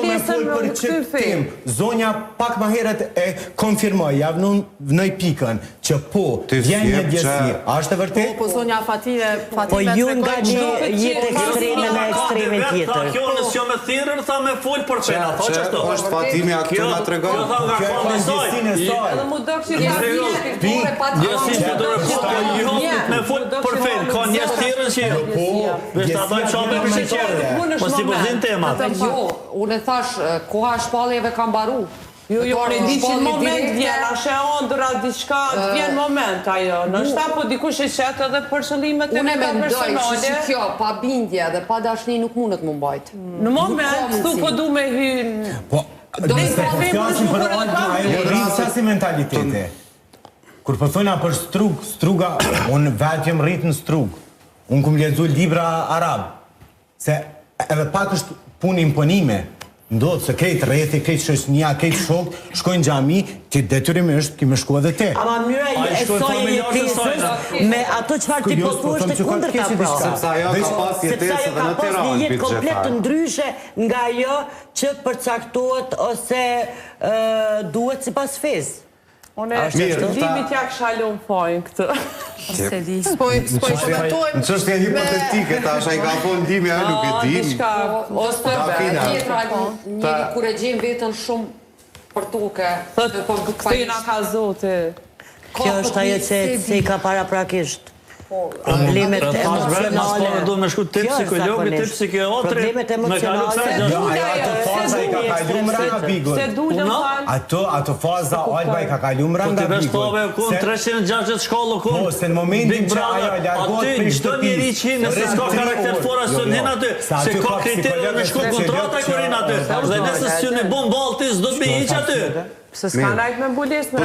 me fol për çiftim. Zonja pak më herët e konfirmoi, ja vnoj pikën që po vjen një djesi. A është e vërtetë? Po zonja Fatime Po ju nga një jetë ekstreme në ekstremin tjetër. Kjo nësjo me thirrën, tha me fol për pena. Tha që ashtu. Është Fatimi a këtu na tregon. Kjo e kondisinë e saj. Edhe mu do këshirë Me fol për fen, ka një thirrën që vesh ta bëjmë shumë për sheqerin. Mos i buzin temat. Unë thash, koha e shpalljeve ka mbaru. Jo, në di që në moment vjen, ashe ondra, diçka, vjen moment ajo. Në shta po dikush e qetë edhe për qëllimet e Unë e mendoj personale. që kjo, pa bindje dhe pa dashni nuk mundet më mbajt. Në moment, tu po du me hynë. Po, nëse po flasim për Olga, ajo rritë qasi mentalitete. Kur po thona për struga, unë vetë jem rritë në strug. Unë kum lexu libra arab. Se edhe pak është punë imponime. Ndodhë se krejtë rrethi, krejtë shoqënia, krejtë shokë, shkojnë xhami, ti detyrimisht ti më shku edhe te. Ama mënyra e saj jetesës me ato çfarë ti po thuash të kundërta pra. Sepse ajo ka pas jetesë edhe në Tiranë, një jetë komplet të ndryshe nga ajo që përcaktohet ose duhet sipas fesë. Unë limit ja kësha lëmë pojnë këtë. Spoj shmetojmë. Në çështje hipotetike, tash ai ka thonë ndimi, ajo nuk e di. Ose të bërë. Njëri kur e gjem vetën shumë për toke. Këtina ka zote. Kjo është ajo që i ka paraprakisht. Problemet emocionale. Do me shku të psikologi, të psikiatri. Problemet emocionale. Ato faza i ka kalu mra nga bigun. Se dullën falë. Ato faza Olga i ka kalu mra nga bigun. Po të vestove kun 360 shkollë kun. Po, se në momentin që ajo largohet për Çdo njeri që nëse s'ka karakter fora së hin aty, se ka kriterë me shku kontrata kurin aty. Dhe nëse s'ju në bon ballë ti s'do të me hiq aty. Se s'ka najt me mbulis në